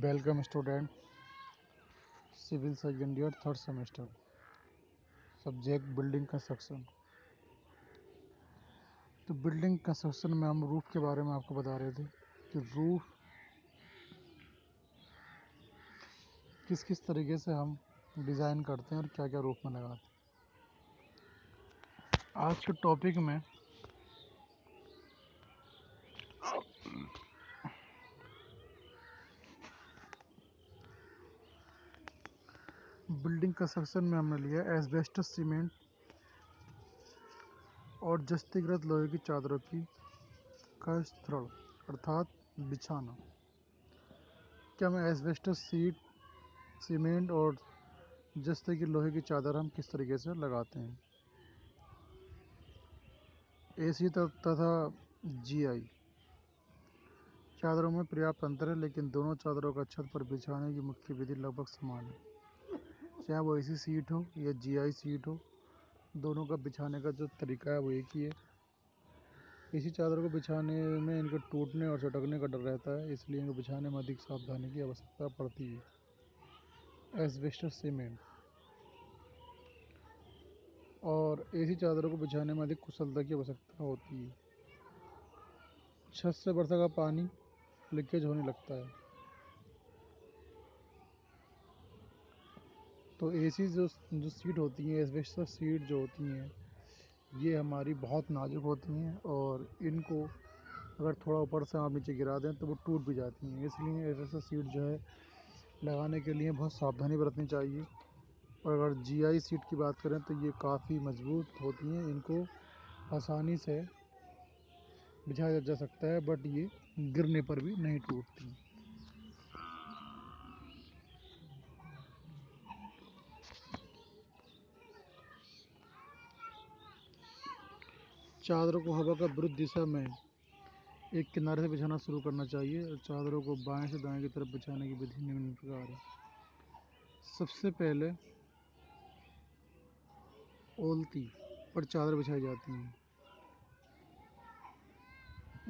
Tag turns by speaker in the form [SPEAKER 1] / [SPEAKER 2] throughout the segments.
[SPEAKER 1] Welcome student, civil second year third semester, subject building construction. तो building construction में हम roof के बारे में आपको बता रहे थे कि रूफ किस किस तरीके से हम डिज़ाइन करते हैं और क्या क्या रूफ में लगाते हैं। आज के टॉपिक में बिल्डिंग कंस्ट्रक्शन में हमने लिया एस्बेस्टस सीमेंट और जस्तीकृत लोहे की चादरों का स्थल अर्थात बिछाना। क्या मैं एस्बेस्टस सीमेंट और जस्ते की लोहे की चादर हम किस तरीके से लगाते हैं। एसी तथा जीआई चादरों में पर्याप्त अंतर है, लेकिन दोनों चादरों का छत पर बिछाने की मुख्य विधि लगभग समान है। चाहे वो एसी सीट हो या जीआई सीट हो, दोनों का बिछाने का जो तरीका है वो एक ही है। एसी चादरों को बिछाने में इनके टूटने और चटकने का डर रहता है, इसलिए इनको बिछाने में अधिक सावधानी की आवश्यकता पड़ती है। एस्बेस्टस सीमेंट और एसी चादरों को बिछाने में अधिक कुशलता की आवश्यकता होती है। छत से वर्षा का पानी लीकेज होने लगता है, तो एसी जो सीट होती हैं, एस्बेस्टस सीट जो होती हैं, ये हमारी बहुत नाजुक होती हैं और इनको अगर थोड़ा ऊपर से आप नीचे गिरा दें तो वो टूट भी जाती हैं। इसलिए एस्बेस्टस सीट जो है लगाने के लिए बहुत सावधानी बरतनी चाहिए। और अगर जीआई सीट की बात करें तो ये काफ़ी मजबूत होती हैं, इनको आसानी से बिछाया जा सकता है, बट ये गिरने पर भी नहीं टूटती। चादरों को हवा का विरुद्ध दिशा में एक किनारे से बिछाना शुरू करना चाहिए और चादरों को बाएं से दाएं की तरफ बिछाने की विधि निम्न प्रकार है। सबसे पहले ओलती पर चादर बिछाई जाती है।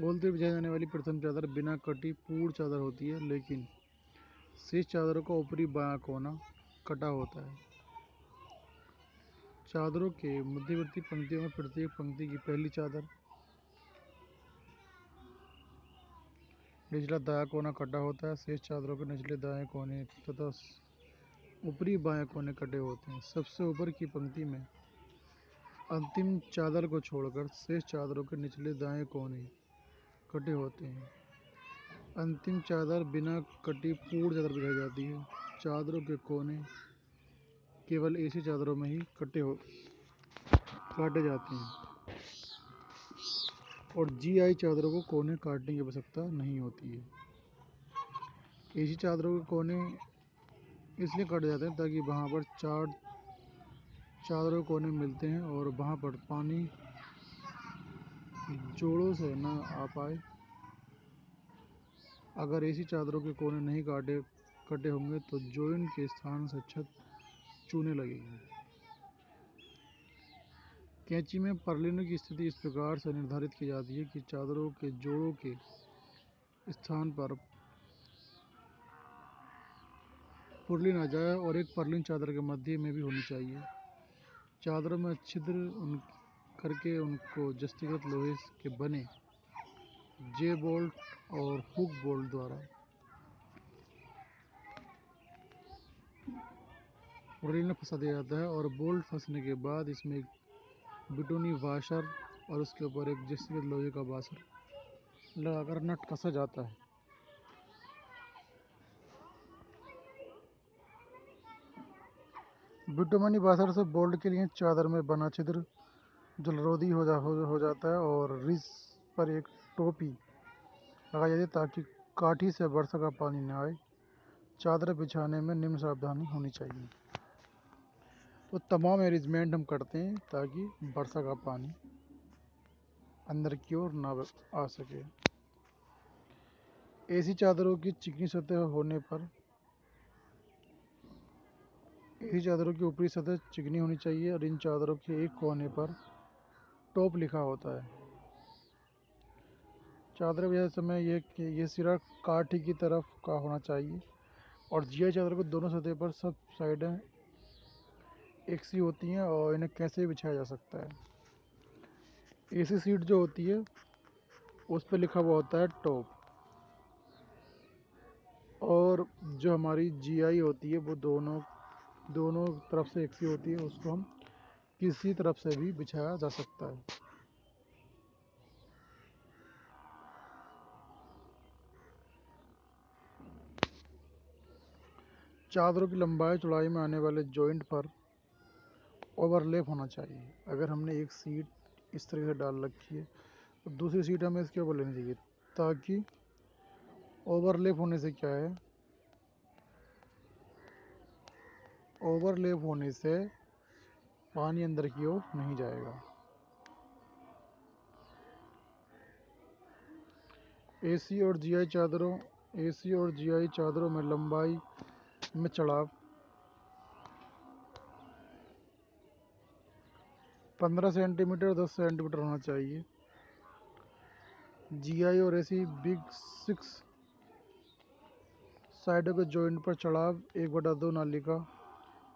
[SPEAKER 1] ओलती पर बिछाई जाने वाली प्रथम चादर बिना कटी पूर्ण चादर होती है, लेकिन शेष चादरों का ऊपरी बायां कोना कटा होता है। चादरों के मध्यवर्ती पंक्तियों में प्रत्येक पंक्ति की पहली चादर, निचला दायां कोना कटा होता है। शेष चादरों के निचले दाएं कोने तथा ऊपरी बाएं कोने कटे होते हैं। सबसे ऊपर की पंक्ति में अंतिम चादर को छोड़कर शेष चादरों के निचले दाएं कोने कटे होते हैं। अंतिम चादर बिना कटी पूर्ण चादर बिछाई जाती है। चादरों के कोने केवल एसी चादरों में ही काटे जाते हैं और जीआई चादरों को कोने काटने की आवश्यकता नहीं होती है। एसी चादरों के कोने इसलिए काटे जाते हैं ताकि वहाँ पर चादरों के कोने मिलते हैं और वहाँ पर पानी जोड़ों से न आ पाए। अगर एसी चादरों के कोने नहीं कटे होंगे तो जॉइंट के स्थान से छत चूने लगेगी। कैंची में पर्लिनों की स्थिति इस प्रकार से निर्धारित की जाती है कि चादरों के जोड़ों के स्थान पर पुर्लिन आ जाए और एक पर्लिन चादर के मध्य में भी होनी चाहिए। चादरों में छिद्र करके उनको जस्तीकृत लोहे के बने जे बोल्ट और हुक बोल्ट द्वारा पुर्लिन में फंसा दिया जाता है और बोल्ट फंसने के बाद इसमें एक बिटोनी वाशर और उसके ऊपर एक जस्तीकृत लोहे का वाशर लगाकर नट कसा जाता है। बिटुमनी वाशर से बोल्ट के लिए चादर में बना छिद्र जलरोधी हो जाता है और रिज पर एक टोपी लगाई जाती है ताकि काठी से वर्षा का पानी न आए। चादर बिछाने में निम्न सावधानी होनी चाहिए। तो तमाम अरेंजमेंट हम करते हैं ताकि वर्षा का पानी अंदर की ओर ना आ सके। एसी चादरों की चिकनी सतह होने पर एसी चादरों की ऊपरी सतह चिकनी होनी चाहिए और इन चादरों के एक कोने पर टॉप लिखा होता है। चादर बिछाते समय ये सिरा काठी की तरफ का होना चाहिए और जीआई चादर को दोनों सतह पर सब साइडें एक सी होती हैं और इन्हें कैसे भी बिछाया जा सकता है। एसी सीट जो होती है उस पर लिखा हुआ होता है टॉप, और जो हमारी जीआई होती है वो दोनों दोनों तरफ से एक सी होती है, उसको हम किसी तरफ से भी बिछाया जा सकता है। चादरों की लंबाई चौड़ाई में आने वाले जॉइंट पर ओवरलैप होना चाहिए। अगर हमने एक सीट इस तरीके से डाल रखी है तो दूसरी सीट हमें इसके ऊपर लेनी चाहिए, ताकि ओवरलैप होने से क्या है, ओवरलैप होने से पानी अंदर की ओर नहीं जाएगा। एसी और जीआई चादरों में लंबाई में चढ़ाव 15 सेंटीमीटर 10 सेंटीमीटर होना चाहिए। जीआई और एसी बिग 6 साइडों के जॉइंट पर चढ़ाव 1/2 नालिका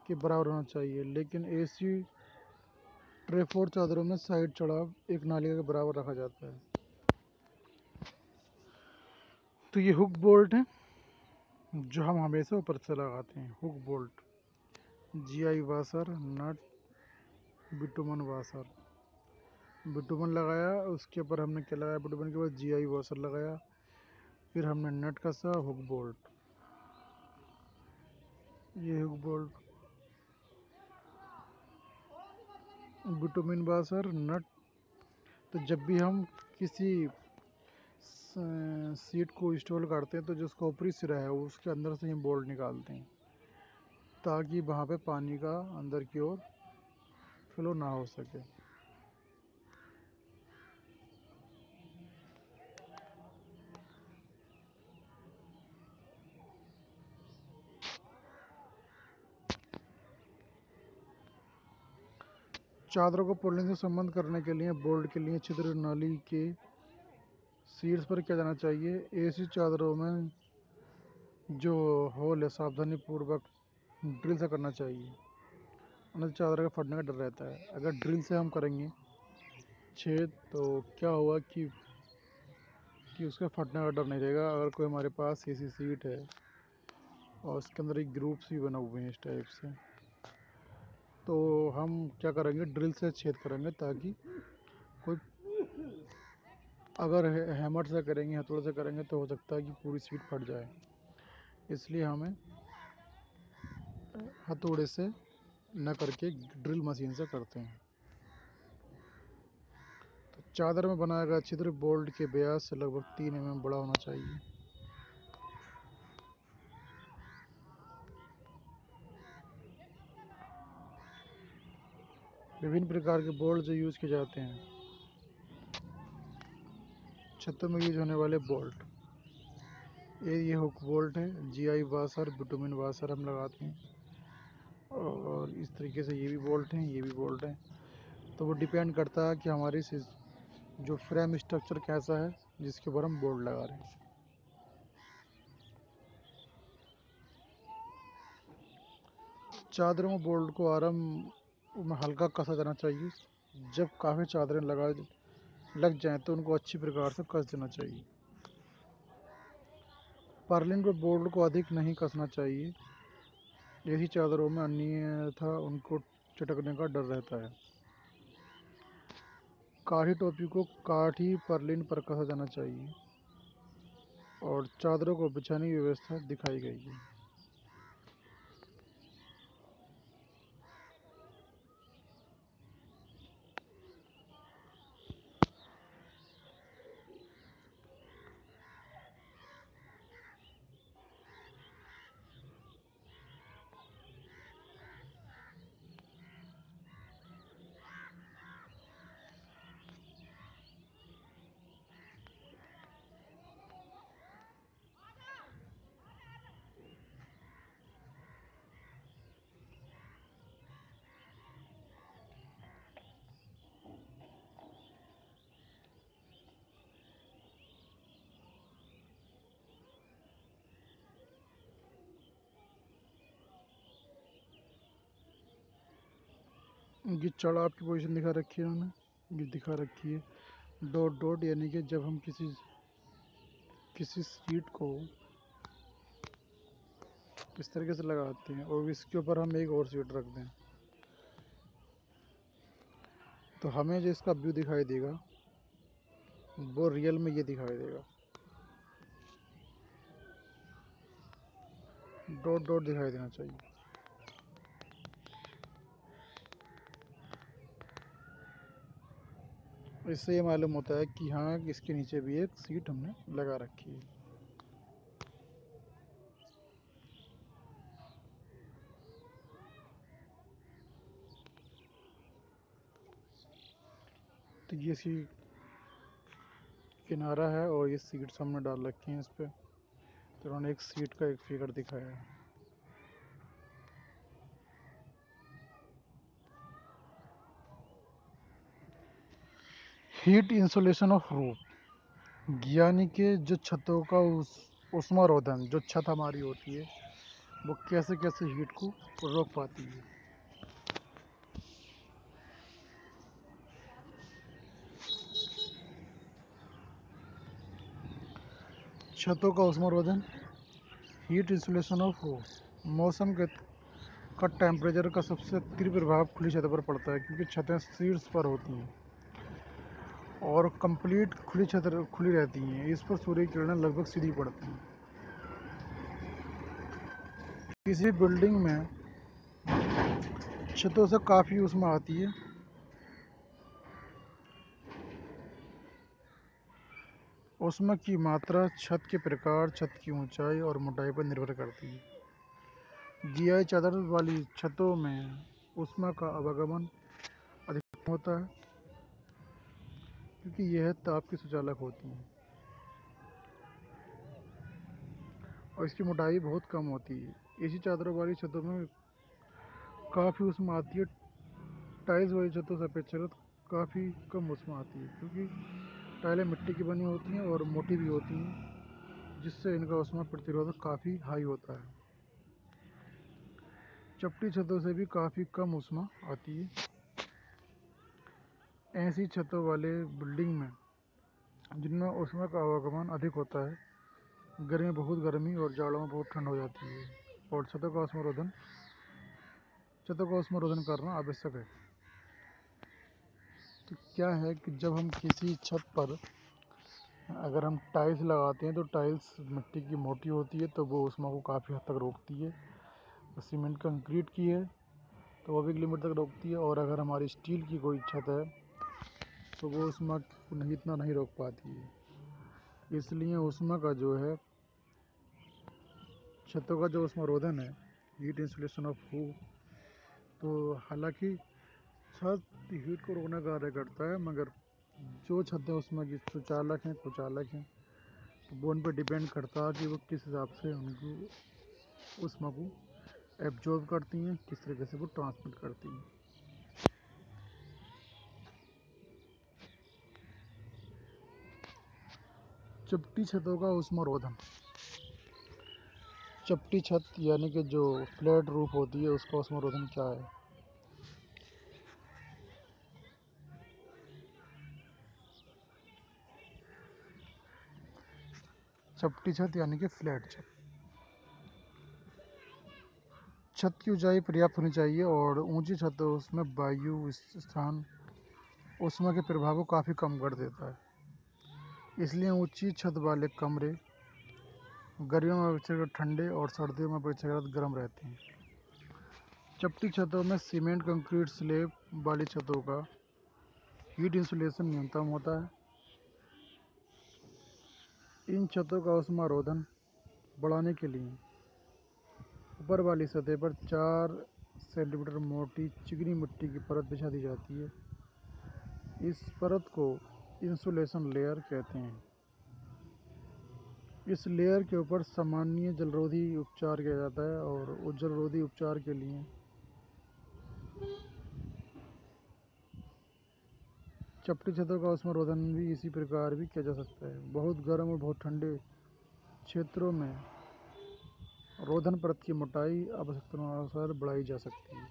[SPEAKER 1] के बराबर होना चाहिए, लेकिन एसी ट्रेफोर्ड चादरों में साइड चढ़ाव एक नालिका के बराबर रखा जाता है। तो ये हुक बोल्ट है जो हम हमेशा ऊपर से लगाते हैं। हुक बोल्ट, जीआई वाशर, नट, बिटुमन वाशर। बिटुमन लगाया, उसके ऊपर हमने क्या लगाया, बिटुमन के बाद जीआई वाशर लगाया, फिर हमने नट कसा, हुक बोल्ट। ये हुक बोल्ट, बिटुमिन वाशर, नट। तो जब भी हम किसी सीट को इंस्टॉल करते हैं तो जो उसका ऊपरी सिरा है उसके अंदर से हम बोल्ट निकालते हैं, ताकि वहाँ पे पानी का अंदर की ओर फ्लो ना हो सके। चादरों को पुलिंग से संबंध करने के लिए बोल्ट के लिए छिद्र नाली के शीर्ष पर किया जाना चाहिए। एसी चादरों में जो होल है सावधानी पूर्वक ड्रिल से करना चाहिए, अन्यथा चादर का फटने का डर रहता है। अगर ड्रिल से हम करेंगे छेद तो क्या होगा कि उसका फटने का डर नहीं रहेगा। अगर कोई हमारे पास एसी सीट है और उसके अंदर एक ग्रुप्स भी बना हुए हैं इस टाइप से, तो हम क्या करेंगे, ड्रिल से छेद करेंगे, ताकि कोई अगर हैमर से करेंगे, हथौड़े से करेंगे तो हो सकता है कि पूरी सीट फट जाए। इसलिए हमें हथौड़े से न करके ड्रिल मशीन से करते हैं। तो चादर में बनाया गया छिद्र बोल्ट के व्यास से लगभग 3 mm बड़ा होना चाहिए। विभिन्न प्रकार के बोल्ट जो यूज किए जाते हैं, छतों में यूज होने वाले बोल्ट, ये हुक बोल्ट है। जीआई वाशर, बिटुमिन वाशर हम लगाते हैं, और इस तरीके से ये भी बोल्ट हैं, ये भी बोल्ट हैं। तो वो डिपेंड करता है कि हमारी जो फ्रेम स्ट्रक्चर कैसा है जिसके ऊपर हम बोल्ट लगा रहे हैं। चादरों में बोल्ट को आरंभ में हल्का कसा जाना चाहिए। जब काफ़ी चादरें लग जाएं तो उनको अच्छी प्रकार से कस देना चाहिए। पर्लिन पर बोल्ट को अधिक नहीं कसना चाहिए, ऐसी चादरों में अन्यथा उनको चटकने का डर रहता है। काठी टोपी को काठी पर्लिन पर कसा जाना चाहिए और चादरों को बिछाने की व्यवस्था दिखाई गई है। ये चढ़ाव की पोजीशन दिखा रखी है उन्होंने, ये दिखा रखी है डॉट डॉट, यानी कि जब हम किसी शीट को इस तरीके से लगाते हैं और इसके ऊपर हम एक और शीट रख दें तो हमें जो इसका व्यू दिखाई देगा वो रियल में ये दिखाई देगा, डॉट डॉट दिखाई देना चाहिए। इससे ये मालूम होता है कि हाँ इसके नीचे भी एक सीट हमने लगा रखी है। तो ये सी किनारा है और ये सीट्स हमने डाल रखी हैं इस पर, तो उन्होंने एक सीट का एक फिगर दिखाया है। हीट इंसुलेशन ऑफ रूफ, यानी कि जो छतों का उष्मारोधन, जो छत हमारी होती है वो कैसे कैसे हीट को रोक पाती है। छतों का उष्मारोधन, हीट इंसुलेशन ऑफ रूफ, मौसम के का टेम्परेचर का सबसे तीव्र प्रभाव खुली छतों पर पड़ता है क्योंकि छतें शीर्ष पर होती हैं और कंप्लीट खुली छत खुली रहती हैं, इस पर सूर्य की किरणें लगभग सीधी पड़ती हैं। किसी बिल्डिंग में छतों से काफ़ी ऊष्मा आती है। ऊष्मा की मात्रा छत के प्रकार, छत की ऊंचाई और मोटाई पर निर्भर करती है। जीआई चादर वाली छतों में ऊष्मा का आवागमन अधिक होता है क्योंकि यह ताप की सुचालक होती हैं और इसकी मोटाई बहुत कम होती है। एसी चादरों वाली छतों में काफ़ी ऊष्मा आती है। टाइल्स वाली छतों से अपेक्षाकृत काफ़ी कम ऊष्मा आती है क्योंकि टाइलें मिट्टी की बनी होती हैं और मोटी भी होती हैं, जिससे इनका ऊष्मा प्रतिरोधक काफ़ी हाई होता है। चपटी छतों से भी काफ़ी कम ऊष्मा आती है। ऐसी छतों वाले बिल्डिंग में जिनमें ऊष्मा का आवागमन अधिक होता है, गर्मी बहुत गर्मी और जाड़ों में बहुत ठंड हो जाती है और छतों का उष्मारोधन करना आवश्यक है। तो क्या है कि जब हम किसी छत पर अगर हम टाइल्स लगाते हैं तो टाइल्स मिट्टी की मोटी होती है तो वो ऊष्मा को काफ़ी हद तक रोकती है। सीमेंट कंक्रीट की है तो वो भी एक लिमिट तक रोकती है, और अगर हमारी स्टील की कोई छत है तो वो ऊष्मा को इतना नहीं रोक पाती है। इसलिए ऊष्मा का जो है, छतों का जो ऊष्मारोधन है, हीट इंसुलेशन ऑफ रूफ, तो हालांकि छत हीट को रोकने का कार्य करता है, मगर जो छतें उसमें की सुचालक हैं कुचालक हैं तो वो उन पर डिपेंड करता है कि वो किस हिसाब से उनको ऊष्मा को एब्जॉर्ब करती हैं, किस तरीके से वो ट्रांसमिट करती हैं। चपटी छतों का ऊष्मारोधन, चपटी छत यानी कि जो फ्लैट रूफ होती है उसका ऊष्मारोधन क्या है। चपटी छत यानी कि फ्लैट छत, छत की ऊंचाई पर्याप्त होनी चाहिए और ऊंची छत उसमें वायु स्थान ऊष्मा के प्रभाव को काफ़ी कम कर देता है। इसलिए ऊंची छत वाले कमरे गर्मियों में अपेक्षाकृत ठंडे और सर्दियों में अपेक्षाकृत गर्म रहते हैं। चपटी छतों में सीमेंट कंक्रीट स्लैब वाली छतों का हीट इंसुलेशन न्यूनतम होता है। इन छतों का ऊष्मारोधन बढ़ाने के लिए ऊपर वाली सतह पर 4 सेंटीमीटर मोटी चिकनी मिट्टी की परत बिछा दी जाती है। इस परत को इंसुलेशन लेयर कहते हैं। इस लेयर के ऊपर सामान्य जलरोधी उपचार किया जाता है और उस जलरोधी उपचार के लिए चपटी छतों का ऊष्मारोधन भी इसी प्रकार भी किया जा सकता है। बहुत गर्म और बहुत ठंडे क्षेत्रों में रोधन परत की मोटाई आवश्यकतानुसार बढ़ाई जा सकती है।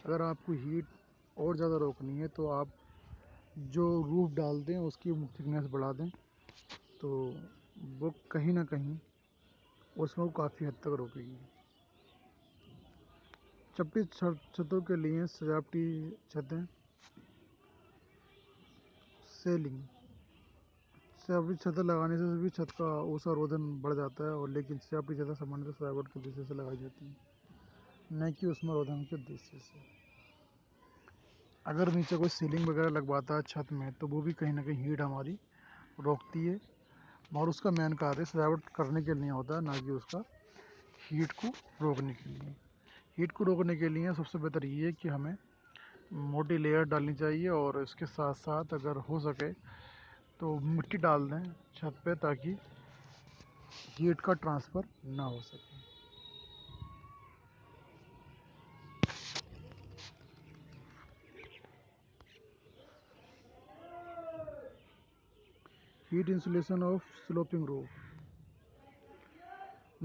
[SPEAKER 1] अगर आपको हीट और ज़्यादा रोकनी है तो आप जो रूफ डालते हैं उसकी थिकनेस बढ़ा दें, तो वो कहीं ना कहीं उसमें वो काफ़ी हद तक रोकेगी। चपटी छतों के लिए सजावटी छतें, सेलिंग। सजावटी छतें लगाने से भी छत का ऊर्ध्वाधर रोधन बढ़ जाता है, और लेकिन सजावटी छतें सामान्यतः सजावट के उद्देश्य से लगाई जाती हैं, न कि उसमें रोधन के उद्देश्य से। अगर नीचे कोई सीलिंग वगैरह लगवाता है छत में, तो वो भी कहीं ना कहीं हीट हमारी रोकती है, और उसका मेन कार्य सजावट करने के लिए होता है, ना कि उसका हीट को रोकने के लिए। हीट को रोकने के लिए सबसे बेहतर ये है कि हमें मोटी लेयर डालनी चाहिए, और इसके साथ साथ अगर हो सके तो मिट्टी डाल दें छत पे, ताकि हीट का ट्रांसफ़र ना हो सके। Heat insulation of sloping roof.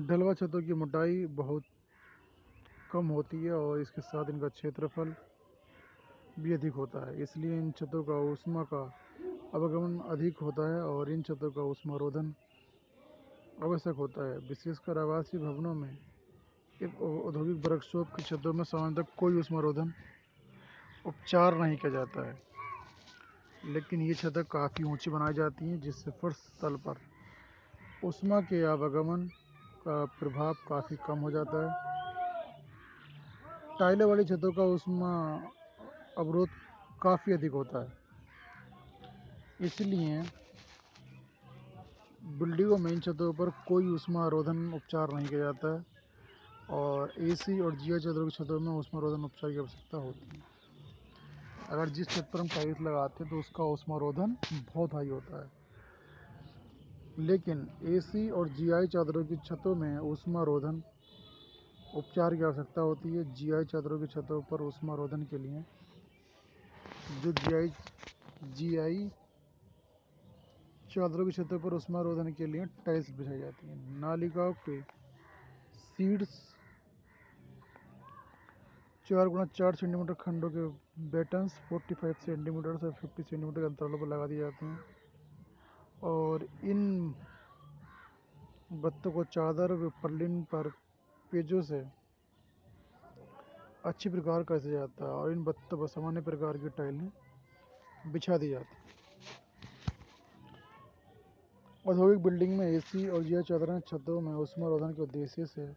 [SPEAKER 1] ढलवा छतों की मोटाई बहुत कम होती है, और इसके साथ इनका क्षेत्रफल भी अधिक होता है, इसलिए इन छतों का ऊष्मा का आवागमन अधिक होता है, और इन छतों का ऊष्मारोधन आवश्यक होता है। विशेषकर आवासीय भवनों में औद्योगिक वर्कशॉप की छतों में सामान्यतः कोई ऊष्मारोधन उपचार नहीं किया जाता है, लेकिन ये छतें काफ़ी ऊंची बनाई जाती हैं, जिससे फर्श तल पर ऊष्मा के आवागमन का प्रभाव काफ़ी कम हो जाता है। टाइलों वाली छतों का ऊष्मा अवरोध काफ़ी अधिक होता है, इसलिए बिल्डिंगों में इन छतों पर कोई ऊष्मा रोधन उपचार नहीं किया जाता है, और एसी और जीआई छतों की छतों में ऊष्मा रोधन उपचार की आवश्यकता होती है। अगर जिस छत पर हम टाइल्स लगाते हैं तो उसका ऊष्मा रोधन बहुत हाई होता है, लेकिन एसी और जीआई चादरों की छतों में ऊष्मा रोधन उपचार की आवश्यकता होती है। जीआई चादरों की छतों पर ऊष्मा रोधन के लिए जो जीआई चादरों की छतों पर ऊष्मा रोधन के लिए टाइल्स बिछाई जाती हैं। नालिकाओं के सीड्स 4x4 सेंटीमीटर खंडों के बैटन्स 45 सेंटीमीटर से 50 सेंटीमीटर के अंतरालों पर लगा दिए जाते हैं, और इन बत्तों को चादर व पर्लिन पर पेजों से अच्छी प्रकार कर दिया जाता है, और इन बत्तों पर सामान्य प्रकार की टाइलें बिछा दी जाती हैं। औद्योगिक बिल्डिंग में एसी और जीआई चादरें छतों में ऊष्मा रोधन के उद्देश्य से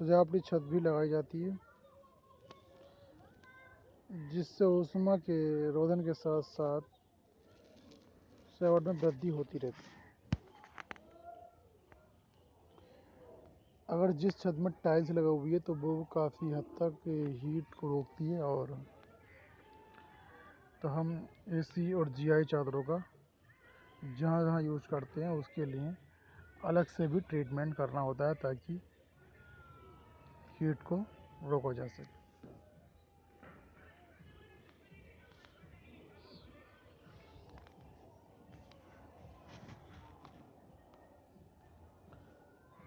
[SPEAKER 1] सजावटी छत भी लगाई जाती है, जिससे ऊष्मा के रोधन के साथ साथ सजावट में वृद्धि होती रहती है। अगर जिस छत में टाइल्स लगा हुई है तो वो काफ़ी हद तक हीट को रोकती है, और तो हम एसी और जीआई चादरों का जहाँ जहाँ यूज़ करते हैं उसके लिए अलग से भी ट्रीटमेंट करना होता है, ताकि हीट को रोका जा सके।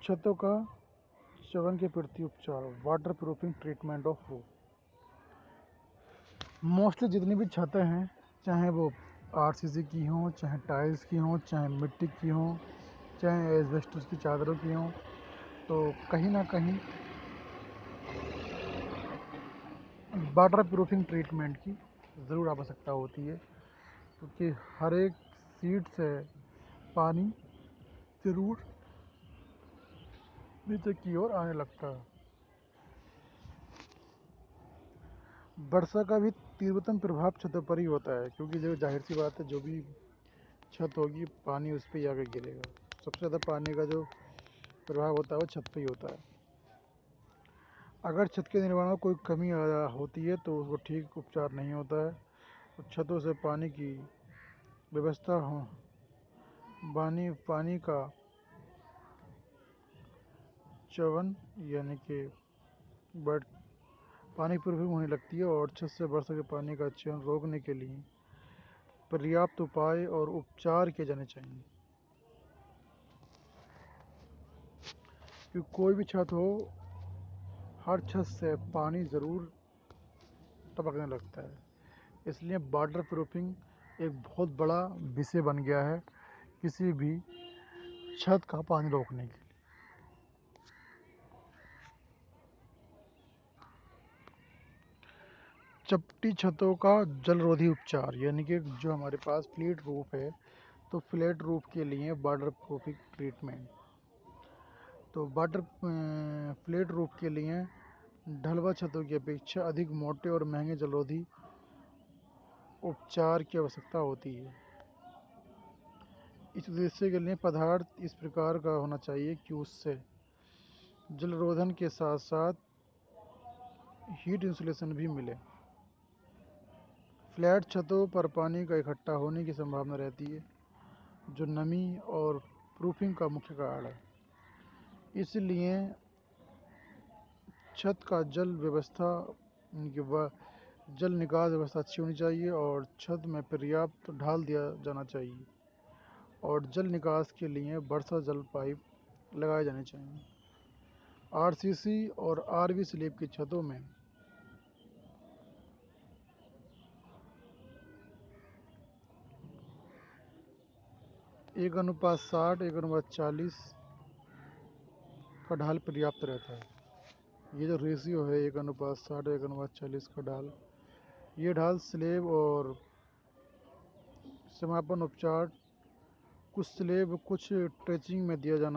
[SPEAKER 1] छतों का चवन के प्रति उपचार, water proofing treatment of roof. Mostly जितनी भी छतें हैं, चाहे वो आरसीसी की हों, चाहे टाइल्स की हों, चाहे मिट्टी की हों, चाहे एस्बेस्टस की चादरों की हों, तो कहीं ना कहीं वाटर प्रूफिंग ट्रीटमेंट की ज़रूर आवश्यकता होती है, क्योंकि हर एक सीट से पानी ज़रूर नीचे की ओर आने लगता है। वर्षा का भी तीव्रतम प्रभाव छतों पर ही होता है, क्योंकि जो जाहिर सी बात है, जो भी छत होगी पानी उस पर ही आकर गिरेगा। सबसे ज़्यादा पानी का जो प्रभाव होता है वो छत पे ही होता है। अगर छत के निर्माण में कोई कमी होती है तो उसको ठीक उपचार नहीं होता है, तो छतों से पानी की व्यवस्था हो पानी का चवन यानी कि बट पानी प्रूफिंग होने लगती है, और छत से वर्षा के पानी का चयन रोकने के लिए पर्याप्त उपाय और उपचार किए जाने चाहिए। कि कोई भी छत हो, हर छत से पानी ज़रूर टपकने लगता है। इसलिए वाटर प्रूफिंग एक बहुत बड़ा विषय बन गया है किसी भी छत का पानी रोकने के लिए। चपटी छतों का जलरोधी उपचार, यानी कि जो हमारे पास फ्लैट रूफ है तो फ्लैट रूफ के लिए वाटर प्रूफिंग ट्रीटमेंट। तो वाटर फ्लैट रूफ के लिए ढलवा छतों की अपेक्षा अधिक मोटे और महंगे जलरोधी उपचार की आवश्यकता होती है। इस उद्देश्य के लिए पदार्थ इस प्रकार का होना चाहिए कि उससे जलरोधन के साथ साथ हीट इंसुलेशन भी मिले। फ्लैट छतों पर पानी का इकट्ठा होने की संभावना रहती है, जो नमी और प्रूफिंग का मुख्य कारण है। इसलिए छत का जल व्यवस्था जल निकास व्यवस्था अच्छी होनी चाहिए और छत में पर्याप्त ढाल दिया जाना चाहिए और जल निकास के लिए वर्षा जल पाइप लगाए जाने चाहिए। आरसीसी और आरवी स्लैब की छतों में 1:60, 1:40 का ढाल पर्याप्त रहता है। ये जो रेशियो है 1:60, 1:40 का ढाल, ये ढाल स्लैब और समापन उपचार कुछ स्लैब कुछ ट्रेचिंग में दिया जा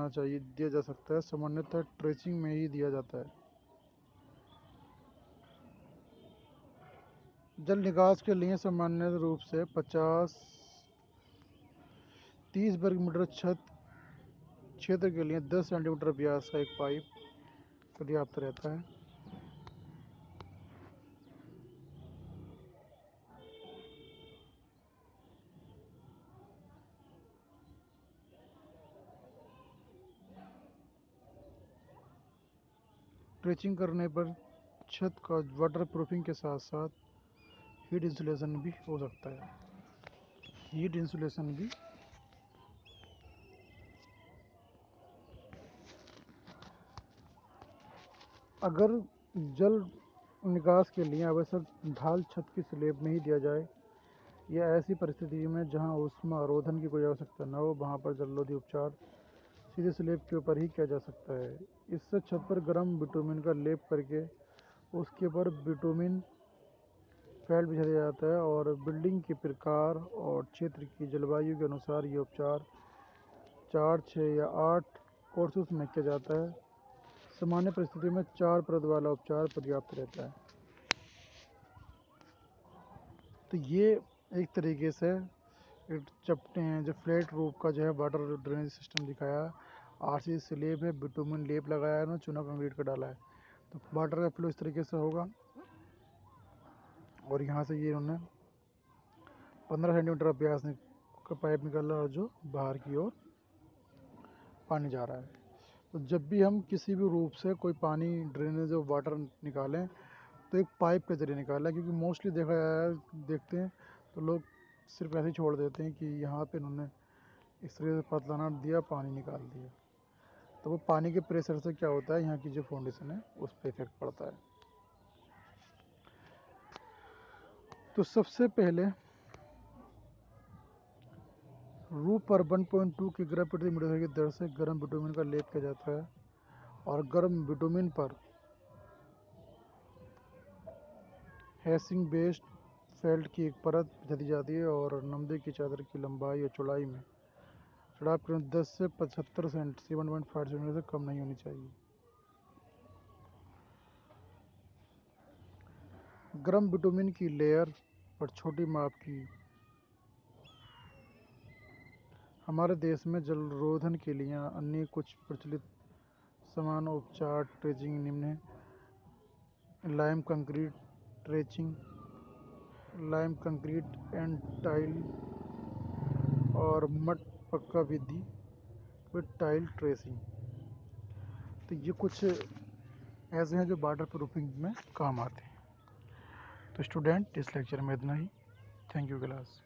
[SPEAKER 1] सकता है, सामान्यतः ट्रेचिंग में ही दिया जाता है। जल निकास के लिए सामान्य रूप से 50-30 वर्ग मीटर छत क्षेत्र के लिए 10 सेंटीमीटर व्यास का एक पाइप पर्याप्त रहता है। ट्रेचिंग करने पर छत का वाटर प्रूफिंग के साथ साथ हीट इंसुलेशन भी हो सकता है। हीट इंसुलेशन भी अगर जल निकास के लिए आवश्यक ढाल छत की स्लैब में ही दिया जाए या ऐसी परिस्थिति में जहां ऊष्मा अवरोधन की कोई आवश्यकता न हो, वहां पर जलरोधी उपचार सीधे स्लैब के ऊपर ही किया जा सकता है। इससे छत पर गर्म बिटुमिन का लेप करके उसके ऊपर बिटुमिन फैल बिछा दिया जाता है और बिल्डिंग के प्रकार और क्षेत्र की जलवायु के अनुसार ये उपचार 4, 6 या 8 कोर्सेस में किया जाता है। सामान्य परिस्थितियों में 4 परत वाला उपचार पर्याप्त रहता है। तो ये एक तरीके से चपटे हैं जो फ्लैट रूफ का जो है वाटर ड्रेनेज सिस्टम दिखाया। आरसी स्लैब है, बिटुमिन लेप लगाया है, चूना कंक्रीट का डाला है, तो वाटर का फ्लो इस तरीके से होगा। और यहाँ से ये उन्होंने 15 सेंटीमीटर व्यास का पाइप निकाला और जो बाहर की ओर पानी जा रहा है। तो जब भी हम किसी भी रूप से कोई पानी ड्रेनेज और वाटर निकालें तो एक पाइप के जरिए निकालें, क्योंकि मोस्टली देखते हैं तो लोग सिर्फ ऐसे ही छोड़ देते हैं कि यहाँ पे उन्होंने इस तरह से पतलाना दिया, पानी निकाल दिया, तो वो पानी के प्रेशर से क्या होता है, यहाँ की जो फाउंडेशन है उस पर इफेक्ट पड़ता है। तो सबसे पहले रूफ पर 1.2 की ग्राम प्रति मीटर की दर से गर्म बिटुमिन का लेप किया जाता है और गर्म बिटुमिन पर हैशिंग बेस्ड फेल्ट की एक परत बिछा दी जाती है और नमदे की चादर की लंबाई और चौड़ाई में चढ़ाव करीब 10 से 75 सेंटीमीटर से कम नहीं होनी चाहिए। गर्म बिटुमिन की लेयर पर छोटी माप की हमारे देश में जलरोधन के लिए अन्य कुछ प्रचलित समान उपचार ट्रेचिंग निम्न है: lime concrete trenching, lime concrete and tile और मड पक्का विधि विद टाइल ट्रेसिंग। तो ये कुछ ऐसे हैं जो वाटर प्रूफिंग में काम आते हैं। तो स्टूडेंट, इस लेक्चर में इतना ही। Thank you class.